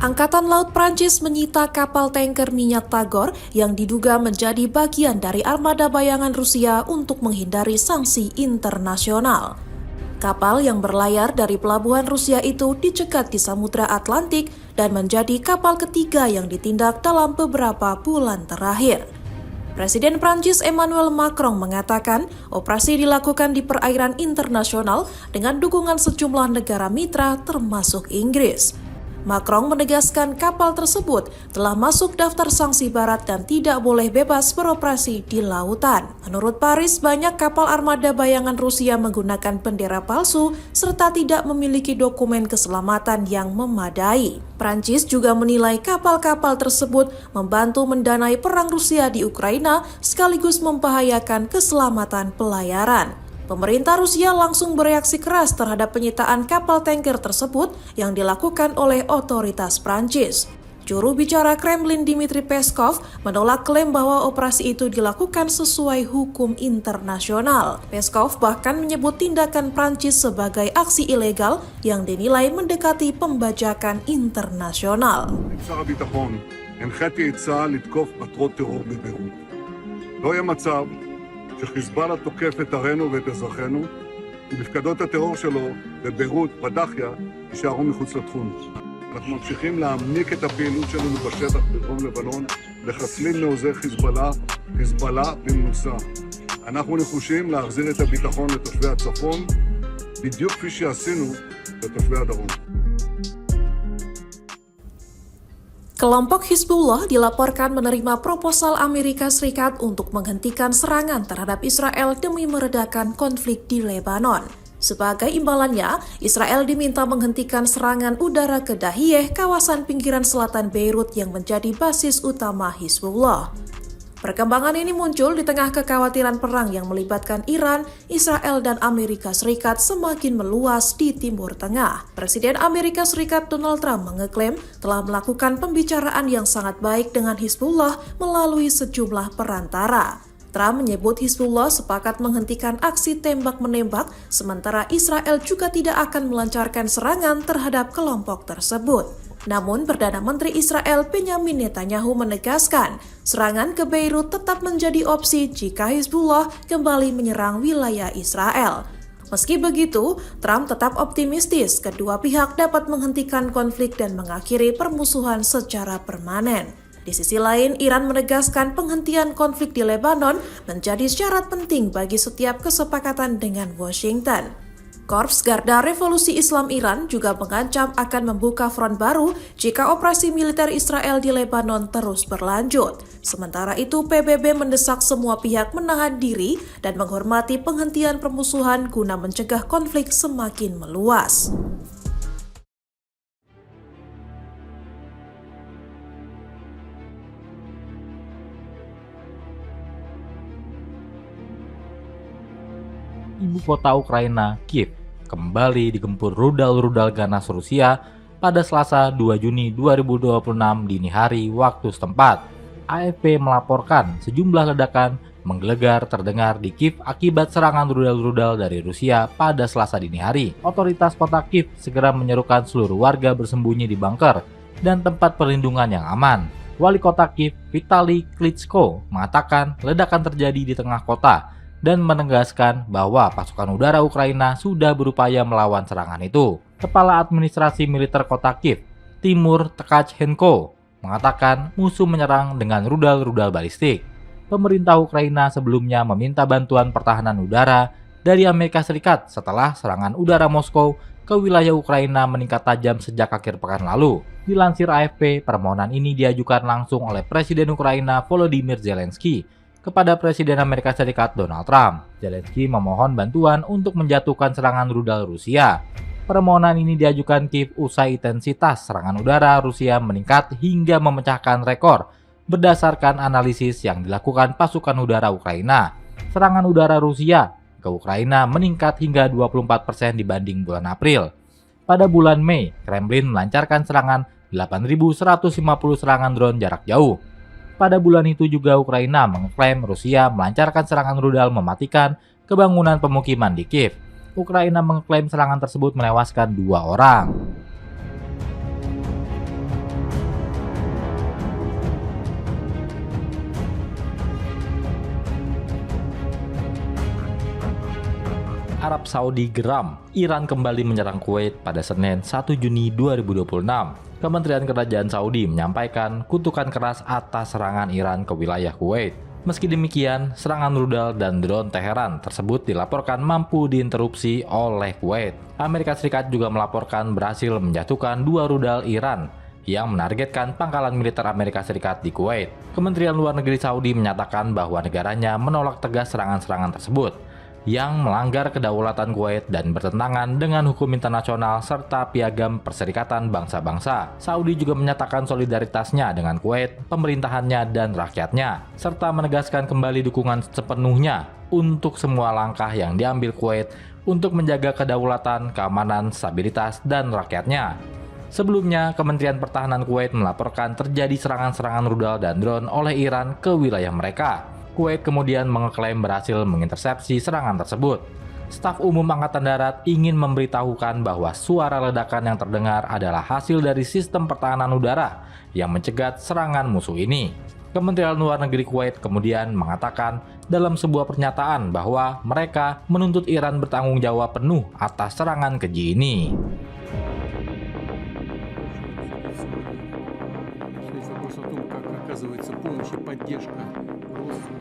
Angkatan Laut Prancis menyita kapal tanker minyak Tagor yang diduga menjadi bagian dari armada bayangan Rusia untuk menghindari sanksi internasional. Kapal yang berlayar dari pelabuhan Rusia itu dicegat di Samudra Atlantik dan menjadi kapal ketiga yang ditindak dalam beberapa bulan terakhir. Presiden Prancis Emmanuel Macron mengatakan operasi dilakukan di perairan internasional dengan dukungan sejumlah negara mitra termasuk Inggris. Macron menegaskan kapal tersebut telah masuk daftar sanksi barat dan tidak boleh bebas beroperasi di lautan. Menurut Paris, banyak kapal armada bayangan Rusia menggunakan bendera palsu serta tidak memiliki dokumen keselamatan yang memadai. Prancis juga menilai kapal-kapal tersebut membantu mendanai perang Rusia di Ukraina sekaligus membahayakan keselamatan pelayaran. Pemerintah Rusia langsung bereaksi keras terhadap penyitaan kapal tanker tersebut yang dilakukan oleh otoritas Prancis. Juru bicara Kremlin Dmitry Peskov menolak klaim bahwa operasi itu dilakukan sesuai hukum internasional. Peskov bahkan menyebut tindakan Prancis sebagai aksi ilegal yang dinilai mendekati pembajakan internasional. שחיזבאללה תוקף את ערינו ואת אזרחינו, ומפקדות הטרור שלו בביירות, בדאחיה, יישארו מחוץ לתחום. אנחנו ממשיכים להעמיק את הפעילות שלנו בשטח בדרום לבנון, לחסלים מעוזי חיזבאללה במנוסה. אנחנו נחושים להחזיר את הביטחון לתושבי הצפון, בדיוק כפי שעשינו לתושבי הדרום. Kelompok Hizbullah dilaporkan menerima proposal Amerika Serikat untuk menghentikan serangan terhadap Israel demi meredakan konflik di Lebanon. Sebagai imbalannya, Israel diminta menghentikan serangan udara ke Dahiyeh, kawasan pinggiran selatan Beirut yang menjadi basis utama Hizbullah. Perkembangan ini muncul di tengah kekhawatiran perang yang melibatkan Iran, Israel, dan Amerika Serikat semakin meluas di Timur Tengah. Presiden Amerika Serikat Donald Trump mengeklaim telah melakukan pembicaraan yang sangat baik dengan Hizbullah melalui sejumlah perantara. Trump menyebut Hizbullah sepakat menghentikan aksi tembak-menembak, sementara Israel juga tidak akan melancarkan serangan terhadap kelompok tersebut. Namun, Perdana Menteri Israel Benjamin Netanyahu menegaskan serangan ke Beirut tetap menjadi opsi jika Hizbullah kembali menyerang wilayah Israel. Meski begitu, Trump tetap optimistis kedua pihak dapat menghentikan konflik dan mengakhiri permusuhan secara permanen. Di sisi lain, Iran menegaskan penghentian konflik di Lebanon menjadi syarat penting bagi setiap kesepakatan dengan Washington. Korps Garda Revolusi Islam Iran juga mengancam akan membuka front baru jika operasi militer Israel di Lebanon terus berlanjut. Sementara itu, PBB mendesak semua pihak menahan diri dan menghormati penghentian permusuhan guna mencegah konflik semakin meluas. Ibu kota Ukraina, Kiev, kembali digempur rudal-rudal ganas Rusia pada Selasa 2 Juni 2026 dini hari waktu setempat. AFP melaporkan sejumlah ledakan menggelegar terdengar di Kiev akibat serangan rudal-rudal dari Rusia pada Selasa dini hari. Otoritas kota Kiev segera menyerukan seluruh warga bersembunyi di bunker dan tempat perlindungan yang aman. Wali kota Kiev, Vitali Klitschko, mengatakan ledakan terjadi di tengah kota dan menegaskan bahwa pasukan udara Ukraina sudah berupaya melawan serangan itu. Kepala Administrasi Militer Kota Kiev, Timur Tkachenko, mengatakan musuh menyerang dengan rudal-rudal balistik. Pemerintah Ukraina sebelumnya meminta bantuan pertahanan udara dari Amerika Serikat setelah serangan udara Moskow ke wilayah Ukraina meningkat tajam sejak akhir pekan lalu. Dilansir AFP, permohonan ini diajukan langsung oleh Presiden Ukraina Volodymyr Zelensky kepada Presiden Amerika Serikat Donald Trump. Zelensky memohon bantuan untuk menjatuhkan serangan rudal Rusia. Permohonan ini diajukan Kiev usai intensitas serangan udara Rusia meningkat hingga memecahkan rekor berdasarkan analisis yang dilakukan pasukan udara Ukraina. Serangan udara Rusia ke Ukraina meningkat hingga 24% dibanding bulan April. Pada bulan Mei, Kremlin melancarkan serangan 8.150 serangan drone jarak jauh. Pada bulan itu juga Ukraina mengklaim Rusia melancarkan serangan rudal mematikan kebangunan pemukiman di Kiev. Ukraina mengklaim serangan tersebut menewaskan 2 orang. Arab Saudi geram, Iran kembali menyerang Kuwait pada Senin 1 Juni 2026. Kementerian Kerajaan Saudi menyampaikan kutukan keras atas serangan Iran ke wilayah Kuwait. Meski demikian, serangan rudal dan drone Teheran tersebut dilaporkan mampu diinterupsi oleh Kuwait. Amerika Serikat juga melaporkan berhasil menjatuhkan 2 rudal Iran yang menargetkan pangkalan militer Amerika Serikat di Kuwait. Kementerian Luar Negeri Saudi menyatakan bahwa negaranya menolak tegas serangan-serangan tersebut yang melanggar kedaulatan Kuwait dan bertentangan dengan hukum internasional serta piagam Perserikatan Bangsa-Bangsa. Saudi juga menyatakan solidaritasnya dengan Kuwait, pemerintahannya dan rakyatnya, serta menegaskan kembali dukungan sepenuhnya untuk semua langkah yang diambil Kuwait untuk menjaga kedaulatan, keamanan, stabilitas, dan rakyatnya. Sebelumnya, Kementerian Pertahanan Kuwait melaporkan terjadi serangan-serangan rudal dan drone oleh Iran ke wilayah mereka. Kuwait kemudian mengeklaim berhasil mengintersepsi serangan tersebut. Staf Umum Angkatan Darat ingin memberitahukan bahwa suara ledakan yang terdengar adalah hasil dari sistem pertahanan udara yang mencegat serangan musuh ini. Kementerian Luar Negeri Kuwait kemudian mengatakan dalam sebuah pernyataan bahwa mereka menuntut Iran bertanggung jawab penuh atas serangan keji ini.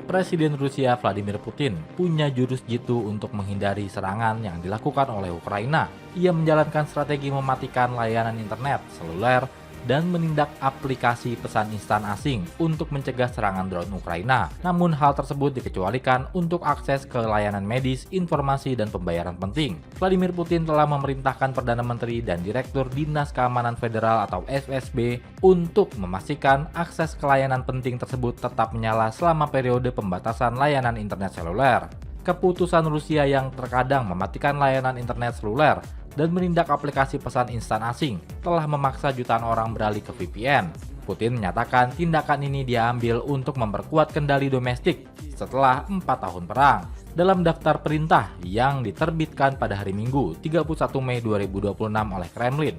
Presiden Rusia Vladimir Putin punya jurus jitu untuk menghindari serangan yang dilakukan oleh Ukraina. Ia menjalankan strategi mematikan layanan internet, seluler, dan menindak aplikasi pesan instan asing untuk mencegah serangan drone Ukraina. Namun hal tersebut dikecualikan untuk akses ke layanan medis, informasi, dan pembayaran penting. Vladimir Putin telah memerintahkan Perdana Menteri dan Direktur Dinas Keamanan Federal atau FSB untuk memastikan akses ke layanan penting tersebut tetap menyala selama periode pembatasan layanan internet seluler. Keputusan Rusia yang terkadang mematikan layanan internet seluler dan menindak aplikasi pesan instan asing telah memaksa jutaan orang beralih ke VPN. Putin menyatakan tindakan ini diambil untuk memperkuat kendali domestik setelah 4 tahun perang. Dalam daftar perintah yang diterbitkan pada hari Minggu 31 Mei 2026 oleh Kremlin,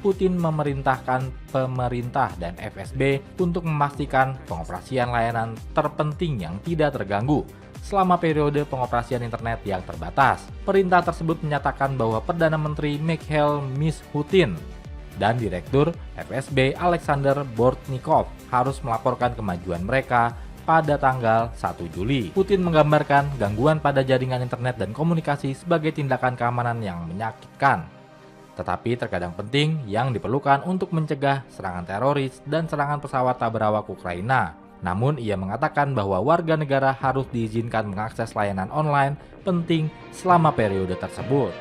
Putin memerintahkan pemerintah dan FSB untuk memastikan pengoperasian layanan terpenting yang tidak terganggu selama periode pengoperasian internet yang terbatas. Perintah tersebut menyatakan bahwa Perdana Menteri Mikhail Mishustin dan Direktur FSB Alexander Bortnikov harus melaporkan kemajuan mereka pada tanggal 1 Juli. Putin menggambarkan gangguan pada jaringan internet dan komunikasi sebagai tindakan keamanan yang menyakitkan, tetapi terkadang penting yang diperlukan untuk mencegah serangan teroris dan serangan pesawat tak berawak Ukraina. Namun ia mengatakan bahwa warga negara harus diizinkan mengakses layanan online penting selama periode tersebut.